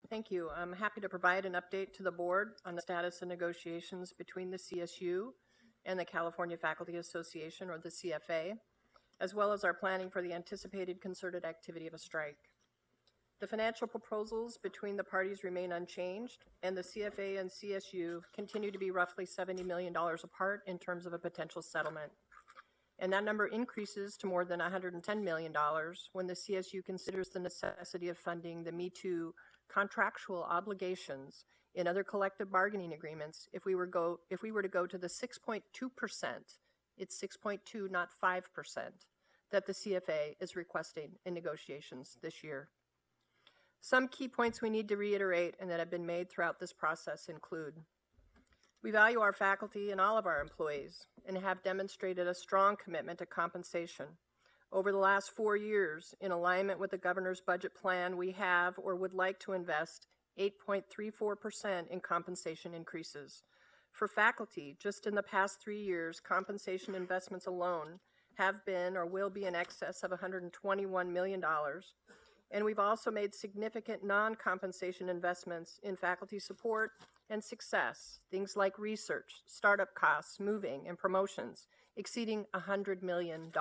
Thank you. I'm happy to provide an update to the board on the status of negotiations between the CSU and the California Faculty Association, or the CFA, as well as our planning for the anticipated concerted activity of a strike. The financial proposals between the parties remain unchanged, and the CFA and CSU continue to be roughly $70 million apart in terms of a potential settlement. And that number increases to more than $110 million when the CSU considers the necessity of funding the Me Too contractual obligations in other collective bargaining agreements if we were to go to the 6.2%, it's 6.2, not 5%, that the CFA is requesting in negotiations this year. Some key points we need to reiterate and that have been made throughout this process include: we value our faculty and all of our employees and have demonstrated a strong commitment to compensation. Over the last 4 years, in alignment with the governor's budget plan, we have or would like to invest 8.34% in compensation increases. For faculty, just in the past 3 years, compensation investments alone have been or will be in excess of $121 million. And we've also made significant non-compensation investments in faculty support and success, things like research, startup costs, moving, and promotions, exceeding $100 million.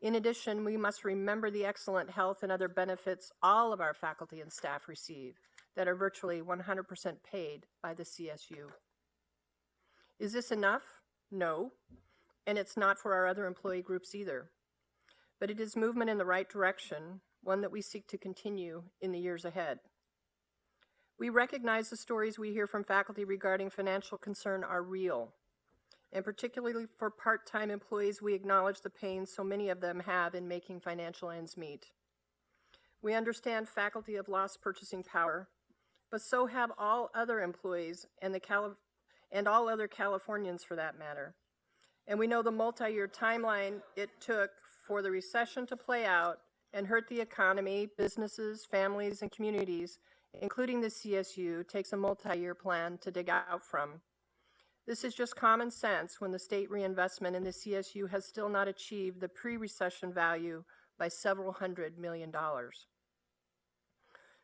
In addition, we must remember the excellent health and other benefits all of our faculty and staff receive that are virtually 100% paid by the CSU. Is this enough? No, and it's not for our other employee groups either. But it is movement in the right direction, one that we seek to continue in the years ahead. We recognize the stories we hear from faculty regarding financial concern are real. And particularly for part-time employees, we acknowledge the pain so many of them have in making financial ends meet. We understand faculty have lost purchasing power, but so have all other employees and all other Californians for that matter. And we know the multi-year timeline it took for the recession to play out and hurt the economy, businesses, families, and communities, including the CSU, takes a multi-year plan to dig out from. This is just common sense when the state reinvestment in the CSU has still not achieved the pre-recession value by several $100 million.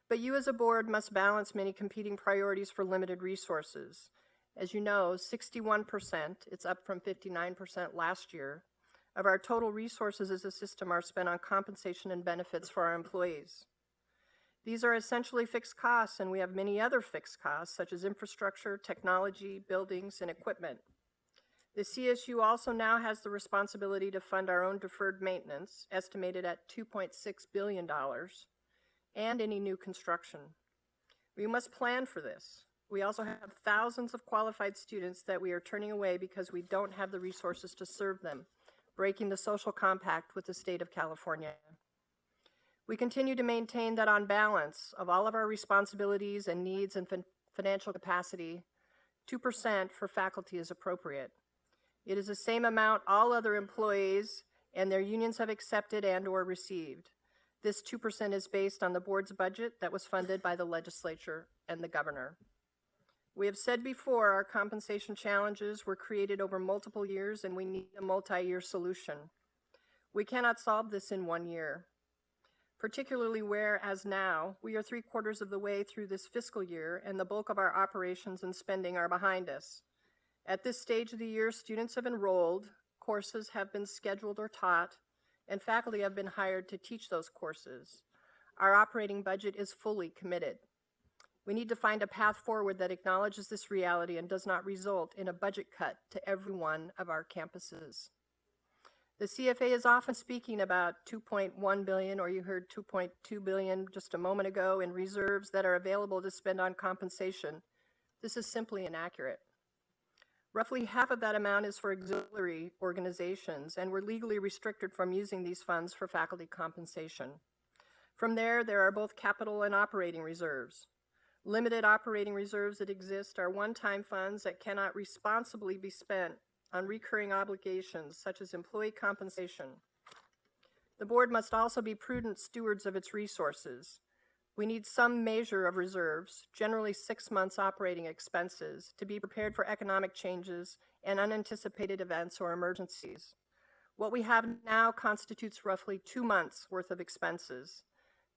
But you as a board must balance many competing priorities for limited resources. As you know, 61%, it's up from 59% last year, of our total resources as a system are spent on compensation and benefits for our employees. These are essentially fixed costs, and we have many other fixed costs, such as infrastructure, technology, buildings, and equipment. The CSU also now has the responsibility to fund our own deferred maintenance, estimated at $2.6 billion, and any new construction. We must plan for this. We also have thousands of qualified students that we are turning away because we don't have the resources to serve them, breaking the social compact with the state of California. We continue to maintain that on balance of all of our responsibilities and needs and financial capacity, 2% for faculty is appropriate. It is the same amount all other employees and their unions have accepted and/or received. This 2% is based on the board's budget that was funded by the legislature and the governor. We have said before our compensation challenges were created over multiple years and we need a multi-year solution. We cannot solve this in 1 year. Particularly where, as now, we are 3/4 of the way through this fiscal year and the bulk of our operations and spending are behind us. At this stage of the year, students have enrolled, courses have been scheduled or taught, and faculty have been hired to teach those courses. Our operating budget is fully committed. We need to find a path forward that acknowledges this reality and does not result in a budget cut to every one of our campuses. The CFA is often speaking about $2.1 billion, or you heard $2.2 billion just a moment ago, in reserves that are available to spend on compensation. This is simply inaccurate. Roughly half of that amount is for auxiliary organizations, and we're legally restricted from using these funds for faculty compensation. From there are both capital and operating reserves. Limited operating reserves that exist are one-time funds that cannot responsibly be spent on recurring obligations such as employee compensation. The board must also be prudent stewards of its resources. We need some measure of reserves, generally 6 months operating expenses, to be prepared for economic changes and unanticipated events or emergencies. What we have now constitutes roughly 2 months worth of expenses.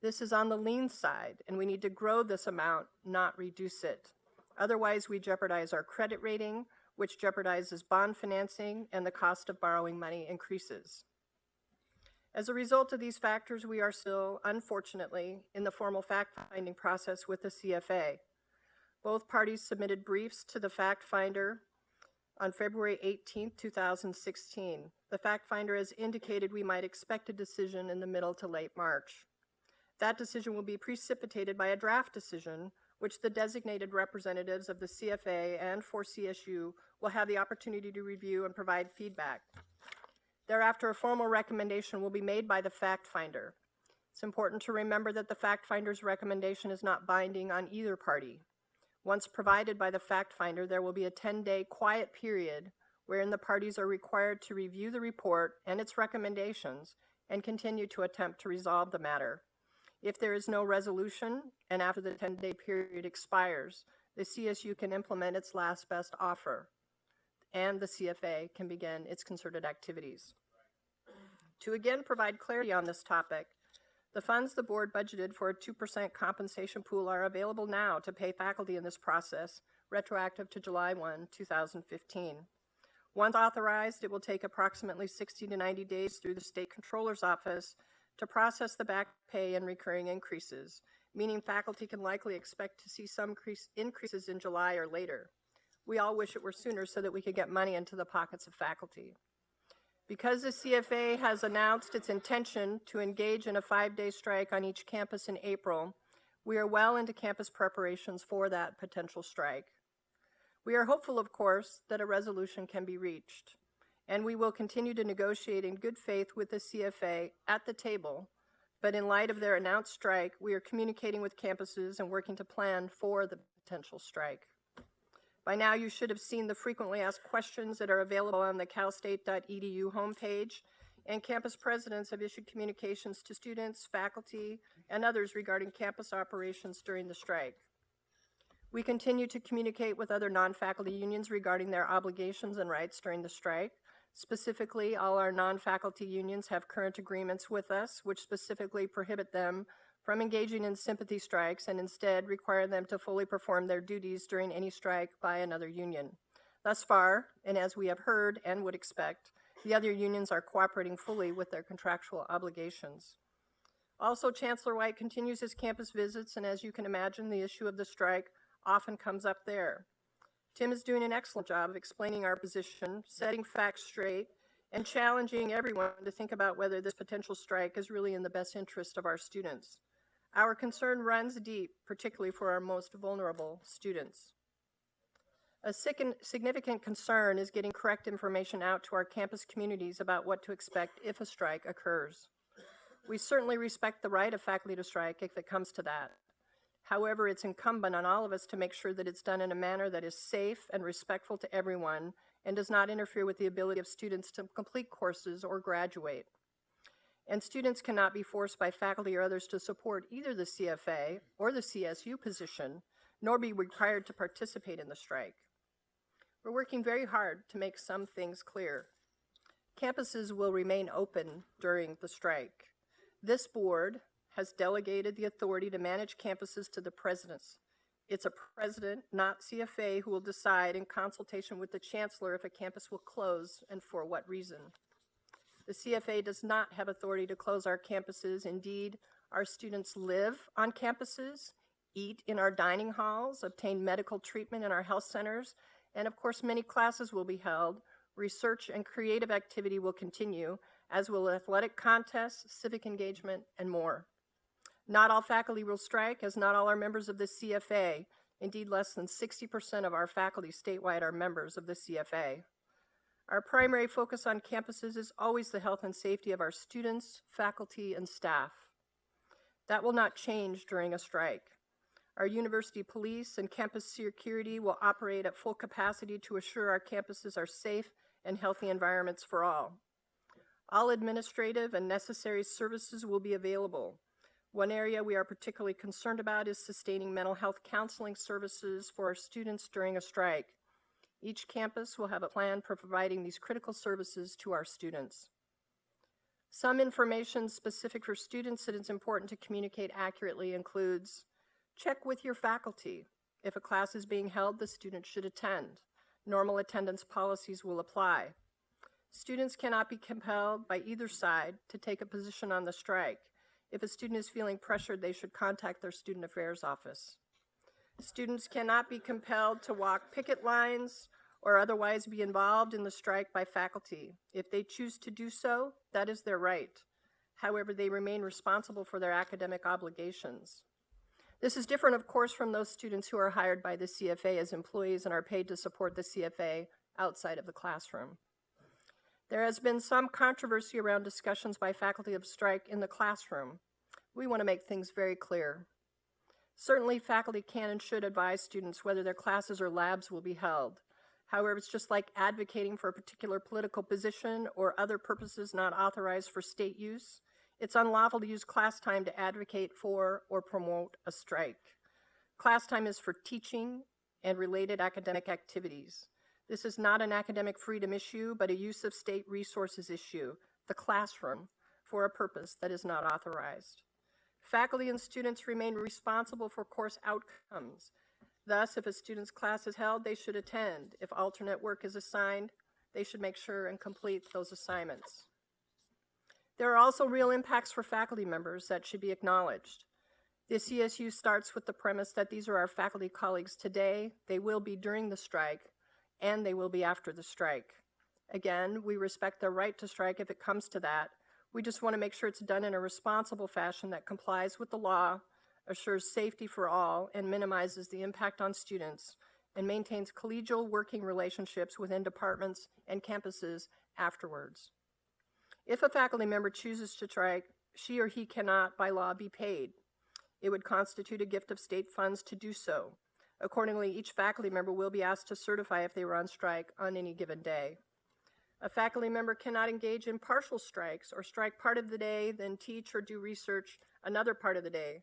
This is on the lean side, and we need to grow this amount, not reduce it. Otherwise, we jeopardize our credit rating, which jeopardizes bond financing, and the cost of borrowing money increases. As a result of these factors, we are still, unfortunately, in the formal fact-finding process with the CFA. Both parties submitted briefs to the fact finder on February 18, 2016. The fact finder has indicated we might expect a decision in the middle to late March. That decision will be precipitated by a draft decision, which the designated representatives of the CFA and for CSU will have the opportunity to review and provide feedback. Thereafter, a formal recommendation will be made by the fact finder. It's important to remember that the fact finder's recommendation is not binding on either party. Once provided by the fact finder, there will be a 10-day quiet period wherein the parties are required to review the report and its recommendations and continue to attempt to resolve the matter. If there is no resolution and after the 10-day period expires, the CSU can implement its last best offer and the CFA can begin its concerted activities. To again provide clarity on this topic, the funds the board budgeted for a 2% compensation pool are available now to pay faculty in this process, retroactive to July 1, 2015. Once authorized, it will take approximately 60 to 90 days through the State Controller's Office to process the back pay and recurring increases, meaning faculty can likely expect to see some increases in July or later. We all wish it were sooner so that we could get money into the pockets of faculty. Because the CFA has announced its intention to engage in a 5-day strike on each campus in April, we are well into campus preparations for that potential strike. We are hopeful, of course, that a resolution can be reached, and we will continue to negotiate in good faith with the CFA at the table, but in light of their announced strike, we are communicating with campuses and working to plan for the potential strike. By now, you should have seen the frequently asked questions that are available on the calstate.edu homepage, and campus presidents have issued communications to students, faculty, and others regarding campus operations during the strike. We continue to communicate with other non-faculty unions regarding their obligations and rights during the strike. Specifically, all our non-faculty unions have current agreements with us, which specifically prohibit them from engaging in sympathy strikes and instead require them to fully perform their duties during any strike by another union. Thus far, and as we have heard and would expect, the other unions are cooperating fully with their contractual obligations. Also, Chancellor White continues his campus visits, and as you can imagine, the issue of the strike often comes up there. Tim is doing an excellent job of explaining our position, setting facts straight, and challenging everyone to think about whether this potential strike is really in the best interest of our students. Our concern runs deep, particularly for our most vulnerable students. A significant concern is getting correct information out to our campus communities about what to expect if a strike occurs. We certainly respect the right of faculty to strike if it comes to that. However, it's incumbent on all of us to make sure that it's done in a manner that is safe and respectful to everyone and does not interfere with the ability of students to complete courses or graduate. And students cannot be forced by faculty or others to support either the CFA or the CSU position, nor be required to participate in the strike. We're working very hard to make some things clear. Campuses will remain open during the strike. This board has delegated the authority to manage campuses to the presidents. It's a president, not CFA, who will decide in consultation with the chancellor if a campus will close and for what reason. The CFA does not have authority to close our campuses. Indeed, our students live on campuses, eat in our dining halls, obtain medical treatment in our health centers, and of course many classes will be held. Research and creative activity will continue, as will athletic contests, civic engagement, and more. Not all faculty will strike, as not all are members of the CFA. Indeed, less than 60% of our faculty statewide are members of the CFA. Our primary focus on campuses is always the health and safety of our students, faculty, and staff. That will not change during a strike. Our university police and campus security will operate at full capacity to assure our campuses are safe and healthy environments for all. All administrative and necessary services will be available. One area we are particularly concerned about is sustaining mental health counseling services for our students during a strike. Each campus will have a plan for providing these critical services to our students. Some information specific for students that it's important to communicate accurately includes: check with your faculty. If a class is being held, the student should attend. Normal attendance policies will apply. Students cannot be compelled by either side to take a position on the strike. If a student is feeling pressured, they should contact their student affairs office. Students cannot be compelled to walk picket lines or otherwise be involved in the strike by faculty. If they choose to do so, that is their right. However, they remain responsible for their academic obligations. This is different, of course, from those students who are hired by the CFA as employees and are paid to support the CFA outside of the classroom. There has been some controversy around discussions by faculty of strike in the classroom. We want to make things very clear. Certainly, faculty can and should advise students whether their classes or labs will be held. However, it's just like advocating for a particular political position or other purposes not authorized for state use. It's unlawful to use class time to advocate for or promote a strike. Class time is for teaching and related academic activities. This is not an academic freedom issue, but a use of state resources issue, the classroom, for a purpose that is not authorized. Faculty and students remain responsible for course outcomes. Thus, if a student's class is held, they should attend. If alternate work is assigned, they should make sure and complete those assignments. There are also real impacts for faculty members that should be acknowledged. The CSU starts with the premise that these are our faculty colleagues today, they will be during the strike, and they will be after the strike. Again, we respect their right to strike if it comes to that. We just want to make sure it's done in a responsible fashion that complies with the law, assures safety for all, and minimizes the impact on students, and maintains collegial working relationships within departments and campuses afterwards. If a faculty member chooses to strike, she or he cannot, by law, be paid. It would constitute a gift of state funds to do so. Accordingly, each faculty member will be asked to certify if they were on strike on any given day. A faculty member cannot engage in partial strikes or strike part of the day, then teach or do research another part of the day.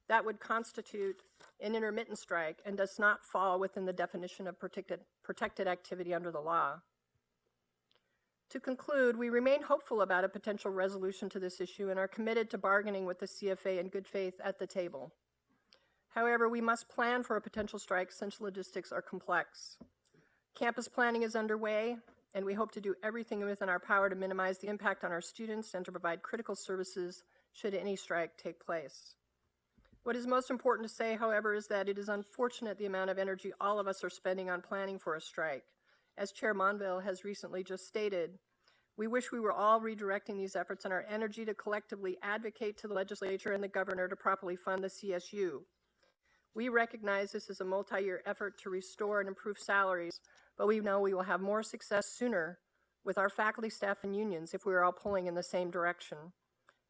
That would constitute an intermittent strike and does not fall within the definition of protected activity under the law. To conclude, we remain hopeful about a potential resolution to this issue and are committed to bargaining with the CFA in good faith at the table. However, we must plan for a potential strike since logistics are complex. Campus planning is underway, and we hope to do everything within our power to minimize the impact on our students and to provide critical services should any strike take place. What is most important to say, however, is that it is unfortunate the amount of energy all of us are spending on planning for a strike. As Chair Monville has recently just stated, we wish we were all redirecting these efforts and our energy to collectively advocate to the legislature and the governor to properly fund the CSU. We recognize this is a multi-year effort to restore and improve salaries, but we know we will have more success sooner with our faculty, staff, and unions if we are all pulling in the same direction.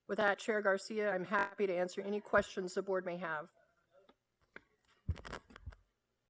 With that, Chair Garcia, I'm happy to answer any questions the board may have.